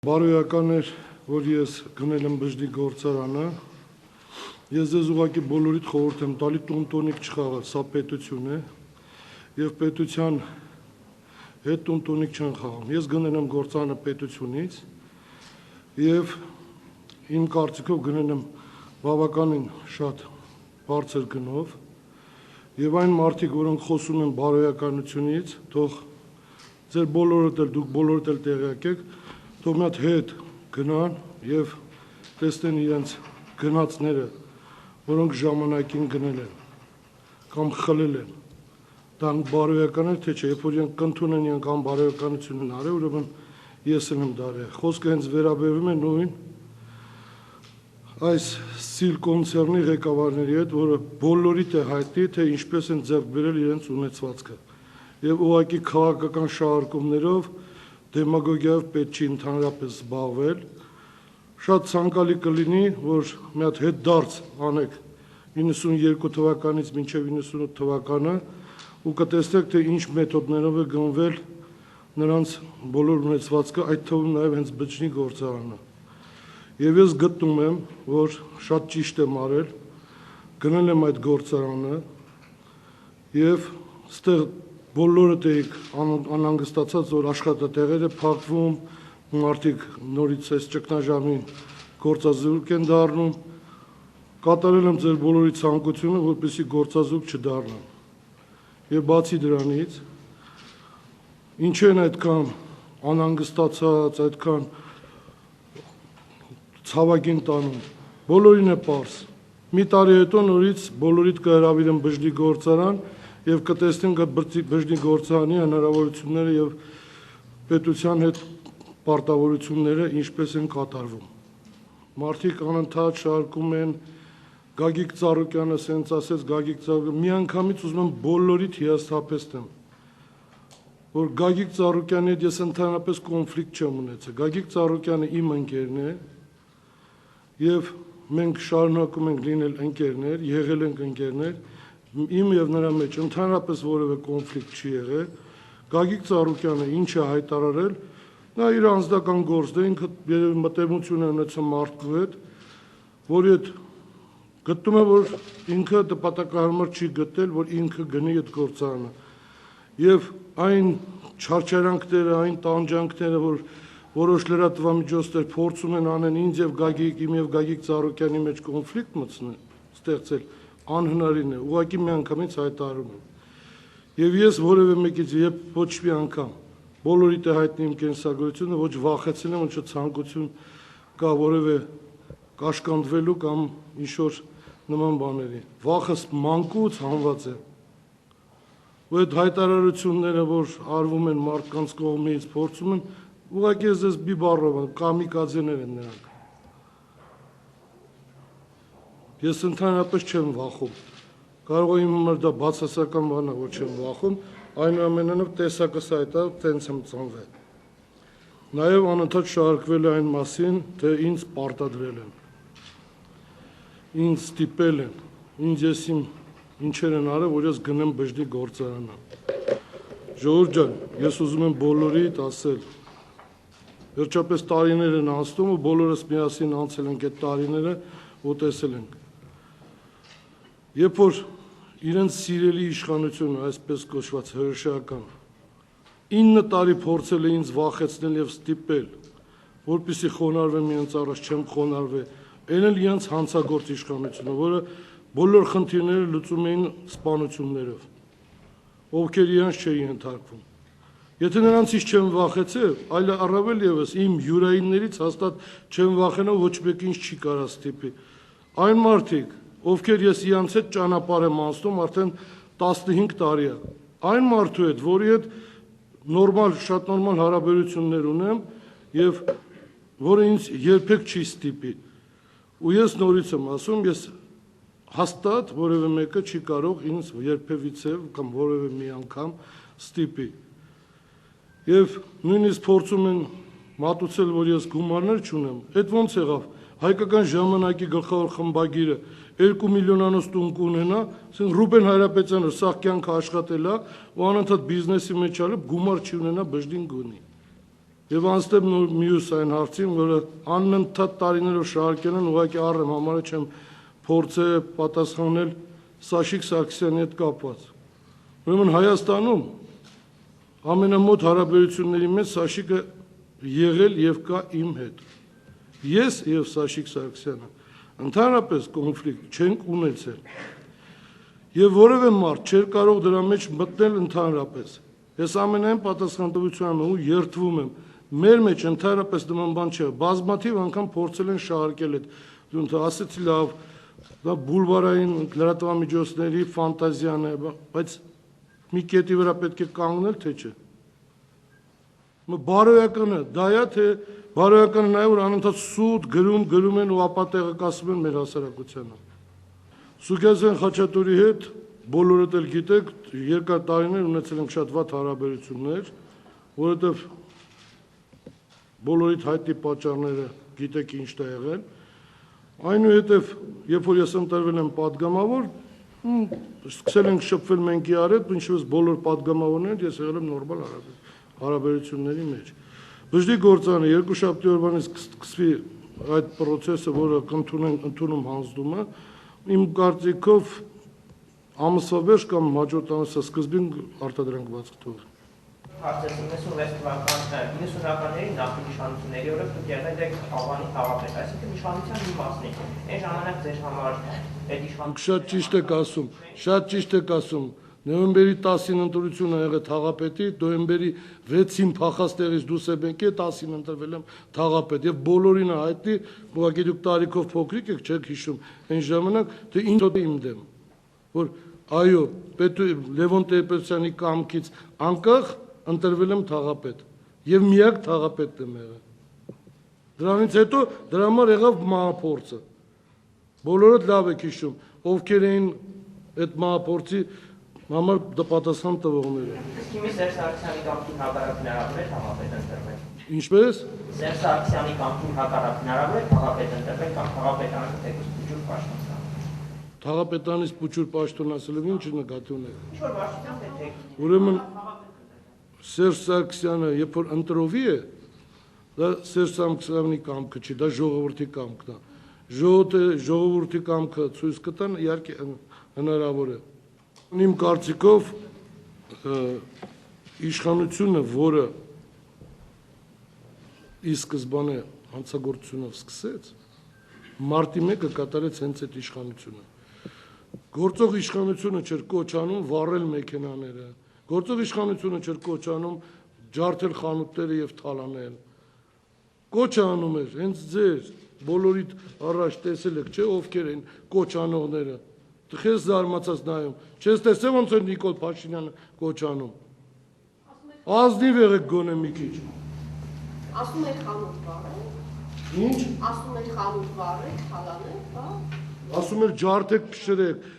Բարոյական էր, որ ես գնել եմ բժշկի գործարանը, ես ձեզ ուղղակի բոլորիդ խորհուրդ եմ տալի տուն-տունիկ չխաղալ, սա պետություն է, և պետության հետ տուն-տունիկ չեն խաղում, ես գնել եմ գործարանը պետությունից, և իմ կարծիքով գնել եմ բավականին շատ բարձր գնով, և այն մարդիկ, որոնք խոսում են բարոյականությունից, թող ձեր դուք բոլորդ էլ տեղյակ եք, թող մի հատ հետ գնան և տեսնեն իրենց գնացները, որոնք ժամանակին գնել են, կամ խլել են, դա բարոյական է, թե չէ, երբ որ իրենք կընդունեն իրենք անբարոյականություն են արել, ուրեմն ես եմ դարել, խոսքը հենց վերաբերվում է նույն այս Սիլ կոնցեռնի ղեկավարների հետ, որը բոլորիդ է հայտնի, թե ինչպես են ձեռք բերել իրենց ունեցվածքը, և ուղղակի քաղաքական շահարկումներով դեմագոգիայով պետք չի ընդհանրապես զբաղվել, շատ ցանկալի կլինի, որ մի հատ հետդարձ անեք 92 թվականից մինչև 98 թվականը ու կտեսնեք, թե ինչ մեթոդներով է գնվել նրանց բոլոր ունեցվածքը, այդ թվում նաև հենց բջջի գործարանը։ Եվ ես գտնում եմ, որ շատ ճիշտ եմ արել, գնել եմ այդ գործարանը և ստեղ բոլորդ էիք անհանգստացած, որ աշխատատեղերը փակվում, մարդիկ նորից այս ճգնաժամին գործազուրկ են դառնում, կատարել եմ ձեր բոլորի ցանկությունը, որպեսզի գործազուրկ չդառնան։ Եվ բացի դրանից, ինչ են այդքան անհանգստացած, այդքան ցավագին տանում, բոլորին է պարզ։ Մի տարի հետո նորից բոլորիդ կհրավիրեմ բջջի գործարան և կտեսնենք այդ բջջի գործարանի հնարավորությունները և պետության հետ պարտավորությունները ինչպես են կատարվում։ Մարդիկ անընդհատ շարքում են, Գագիկ Ծառուկյանը սենց ասեց, Գագիկ Ծառուկյանը, միանգամից ուզում եմ բոլորիդ հիասթափեցնեմ, որ Գագիկ Ծառուկյանի հետ ես ընդհանրապես կոնֆլիկտ չեմ ունեցել, Գագիկ Ծառուկյանը իմ ընկերն է և մենք շարունակում ենք լինել ընկերներ, եղել ենք ընկերներ, իմ և նրա մեջ ընդհանրապես որևէ կոնֆլիկտ չի եղել, Գագիկ Ծառուկյանը ինչ է հայտարարել, նա իր անձնական գործն է, ինքը երևի մտերմություն է ունեցել մարդու հետ, որի հետ գտնում է, որ ինքը նպատակահարմար չի գտել, որ ինքը գնի այդ գործարանը։ Եվ այն չարչարանքները, այն տանջանքները, որ որոշ լրատվամիջոցներ փորձում են անեն ինձ և Գագիկ, իմ և Գագիկ Ծառուկյանի մեջ կոնֆլիկտ ստեղծել, անհնարին է, ուղղակի միանգամից հայտարարում եմ։ Եվ ես որևէ մեկից ոչ մի անգամ բոլորիդ է հայտնի իմ կենսագրությունը, ոչ վախեցել եմ, ոչ ցանկություն կա որևէ կաշկանդվելու կամ ինչ-որ նման բաների։ Վախս մանկուց հանված է։ Ու այդ հայտարարությունները, որ արվում են մարդկանց կողմից, փորձում են, ուղղակի ես ձեզ մի բառով եմ, կամիկաձեներ են նրանք։ Ես ընդհանրապես չեմ վախում, կարող է իմ համար դա բացասական բան է, որ չեմ վախում, այնուամենայնիվ տեսակս այդ է, տենց եմ ծնվել։ Նաև անընդհատ շարժվել է այն մասին, թե ինձ պարտադրել են, ինձ ստիպել են, ինձ ինչեր են արել, որ ես գնեմ բջջի գործարանը։ Ժողովուրդ ջան, ես ուզում եմ բոլորիդ ասել, վերջապես տարիներ են անցնում ու բոլորս միասին անցել ենք այդ տարիները ու տեսել ենք։ Երբ որ իրենց սիրելի իշխանությունը, այսպես կոչված հրեշական, 9 տարի փորձել է ինձ վախեցնել և ստիպել, որպեսզի խոնարհվեմ իրենց առաջ, չեմ խոնարհվել, այն էլ իրենց հանցագործ իշխանությունը, որը բոլոր խնդիրները լուծում էին սպանություններով, ովքեր իրենց չէին ենթարկվում։ Եթե նրանցից չեմ վախեցել, այլ առավել ևս իմ յուրայիններից հաստատ չեմ վախենալ, ոչ մեկ ինձ չի կարող ստիպի։ Այն մարդիկ, ովքեր ես իրանց հետ ճանապարհ եմ անցնում արդեն 15 տարի է, այն մարդու հետ, որի հետ շատ նորմալ հարաբերություններ ունեմ և որը ինձ երբեք չի ստիպի։ Ու ես նորից եմ ասում, ես հաստատ որևէ մեկը չի կարող ինձ երբևիցե կամ որևէ մի անգամ ստիպի։ Եվ նույնիսկ փորձում են մատուցել, որ ես գումարներ չունեմ, այդ ոնց եղավ, հայկական ժամանակի գլխավոր խմբագիրը 2 միլիոնանոց տուն կունենա, Ռուբեն Հայրապետյանը սաղ կյանքը աշխատել է ու անընդհատ բիզնեսի մեջ ալը գումար չի ունենա բջջին գունի։ Եվ անցնեմ մյուս այն հարցին, որը անընդհատ տարիներով շարքել են, ուղղակի առեմ համարը չեմ փորձել պատասխանել Սաշիկ Սարգսյանի հետ կապված։ Ուրեմն Հայաստանում ամենամոտ հարաբերությունների մեջ Սաշիկը եղել եւ կա իմ հետ։ Ես եւ Սաշիկ Սարգսյանը ընդհանրապես կոնֆլիկտ չենք ունեցել։ Եվ որևէ մարդ չէր կարող դրա մեջ մտնել ընդհանրապես։ Ես ամենայն պատասխանատվությամբ եմ ու երդվում եմ։ Մեր մեջ ընդհանրապես նման բան չէ։ Բազմաթիվ անգամ փորձել են շահարկել այդ։ Դու ասեցի լավ, դա բուլվարային լրատվամիջոցների ֆանտազիան է, բայց մի կետի վրա պետք է կանգնել, թե չէ։ Բարոյականը դա է, թե բարոյականը նա է, որ անընդհատ սուտ գրում են ու ապատեղեկացնում են մեր հասարակությանը։ Սուգազյան Խաչատուրի հետ բոլորդ էլ գիտեք, երկար տարիներ ունեցել ենք շատ վատ հարաբերություններ, որովհետև բոլորիդ հայտնի պատճառները գիտեք ինչն է եղել։ Այնուհետև, երբ որ ես ընտրվել եմ падգամավոր, սկսել ենք շփվել մենք իրար հետ, ինչպես բոլոր падգամավորները, ես եղել եմ նորմալ հարաբերությունների մեջ։ Բժշկի գործարանը երկուշաբթի օրվանից սկսվի այդ process-ը, որը ընդունում հանձնումը, իմ կարծիքով ամսվա վերջ կամ հաջորդ ամսվա սկզբին արտադրանքված կթողի։ Հարցերից 90-ականների նախկին իշխանությունների օրը դուք եղել եք Աղվանի քաղաքապետ, այսինքն իշխանության մի մասնիկ։ Այն ժամանակ ձեր համար այդ իշխանությունը Շատ ճիշտ եք ասում։ Նոյեմբերի 10-ին ընտրությունը եղել թաղապետի, նոյեմբերի 6-ին փախաստեղից դուրս եկեք, 10-ին ընտրվել եմ թաղապետ եւ բոլորին է հայտնի, ուղղակի դուք տարիքով փոքրիկ եք, չեք հիշում այն ժամանակ, թե ինչ դե իմ դեմ, որ այո, Լևոն Տեր-Պետրոսյանի կամքից անկախ ընտրվել եմ թաղապետ եւ միակ թաղապետն եմ եղել։ Դրանից հետո դրա համար եղավ մահափորձը։ Բոլորդ լավ եք հիշում, ովքեր էին այդ մահափորձի համար պատասխան տվողները։ Իսկ իմի Սերժ Սարգսյանի կամքին հակառակ հնարավոր է թաղապետ ընտրվել։ Ինչպես։ Սերժ Սարգսյանի կամքին հակառակ հնարավոր է թաղապետ ընտրվել կամ թաղապետարանը թեկուզ փուճուր պաշտոնական։ Թաղապետանից փուճուր պաշտոն ասելով ինչ նկատի ունեք։ Ինչ որ պաշտոնական թե Ուրեմն Սերժ Սարգսյանը երբ որ ընտրովի է, դա Սերժ Սարգսյանի կամքը չի, դա ժողովրդի կամքն է։ Ժողովրդի կամքը ցույց կտան, իհարկե հնարավոր է։ Իմ կարծիքով իշխանությունը, որը ի սկզբանե հանցագործությունով սկսեց, մարտի 1-ը կատարեց հենց այդ իշխանությունը։ Գործող իշխանությունը չէր կոչանում վառել մեքենաները, գործող իշխանությունը չէր կոչանում ջարդել խանութները եւ թալանել։ Կոչ անում էր հենց ձեր բոլորիդ առաջ տեսել եք, չէ, ովքեր են կոչանողները։ Դες զարմացած նայում, չես տեսել ոնց է Նիկոլ Փաշինյանը կոչանում։ Ազնիվ եղեք գոնե մի քիչ։ Ասում եք խանութ վառել։ Ինչ։ Ասում եք խանութ վառել, թալանել, հա։ Ասում էր ջարդեք, փշրեք,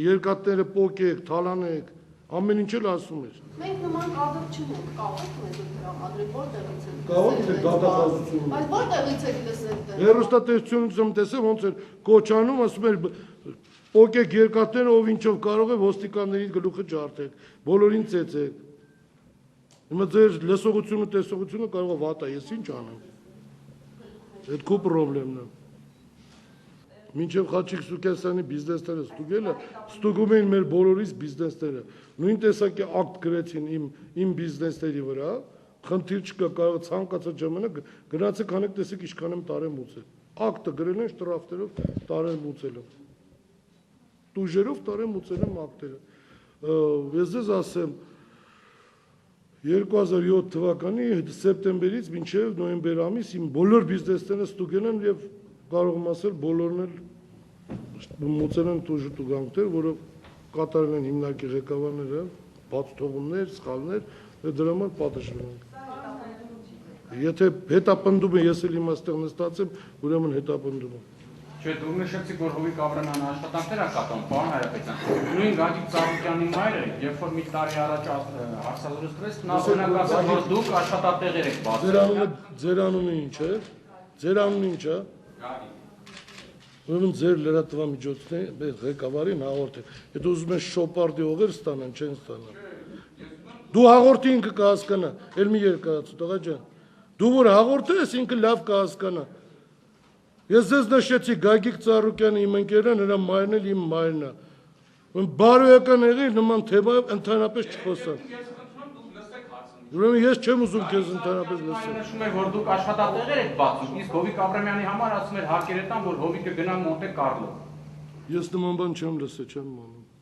երկաթները պոկեք, թալանեք, ամեն ինչ էլ ասում էր։ Մենք նման կադր չունենք, կարող ենք դրամադրել, որտեղից է։ Կարող է դատախազություն։ Բայց որտեղից է լսել դեռ։ Հերոստատեսությունից եմ տեսել ոնց էր կոչանում, ասում էր պոկեք երկաթները, ով ինչով կարող է ոստիկանների գլուխը ջարդեք, բոլորին ծեծեք։ Հիմա ձեր լսողությունը, տեսողությունը կարող է վատ է, ես ինչ անեմ։ Այդ քո խնդիրն է։ Մինչև Խաչիկ Սուքասյանի բիզնեսները ստուգելը, ստուգում էին մեր բոլորիս բիզնեսները։ Նույն տեսակի ակտ գրեցին իմ բիզնեսների վրա, խնդիր չկա, կարող ցանկացած ժամանակ գնացեք հանեք տեսեք ինչքան եմ տարեմ ուծել։ Ակտը գրել են շտրաֆներով տարեմ ուծել եմ։ Տուժերով տարեմ ուծել եմ ակտերը։ Ես ձեզ ասեմ 2007 թվականի սեպտեմբերից մինչև նոյեմբեր ամիս իմ բոլոր բիզնեսները ստուգել են եւ կարող եմ ասել բոլորն էլ մուծել են տուժուտուգանքներ, որը կատարել են հիմնարկի ղեկավարները, բաց թողումներ, սխալներ, դրա համար պատժվել են։ Եթե հետապնդում եմ, ես էլ իմ այստեղ նստած եմ, ուրեմն հետապնդում եմ։ Չէ, դու նշեցիք, որ Հովիկ Աբրամյանը աշխատանքներ է կատարում, պարոն Հայրապետյան։ Նույն Գագիկ Ծառուկյանի մայրը, երբ որ մի տարի առաջ հարցազրույց նա օրինակ ասաց, որ դուք աշխատատեղեր եք բացել։ Ձեր անունը ինչ է։ Ձեր անունը ինչ է։ Գագիկ։ Ուրեմն ձեր լրատվամիջոցների ղեկավարին հաղորդ է։ Եթե ուզում ես շոպարդի օղեր ստանան, չեն ստանա։ Դու հաղորդի ինքը կհասկանա, էլ մի երկարացու տղա ջան։ Դու որ հաղորդել ես, ինքը լավ կհասկանա։ Ես ձեզ նշեցի Գագիկ Ծառուկյանը իմ ընկերն է, նրա մայրն էլ իմ մայրն է։ Բարոյական եղի նման թեմայով ընդհանրապես չխոսան։ Ուրեմն ես չեմ ուզում քեզ ընդհանրապես լսել։ Նշում է, որ դուք աշխատատեղեր եք բացում, իսկ Հովիկ Աբրամյանի համար ասում էր հարկեր է տան, որ Հովիկը գնա Մոնտե Կարլո։ Ես նման բան չեմ լսել, չեմ անում։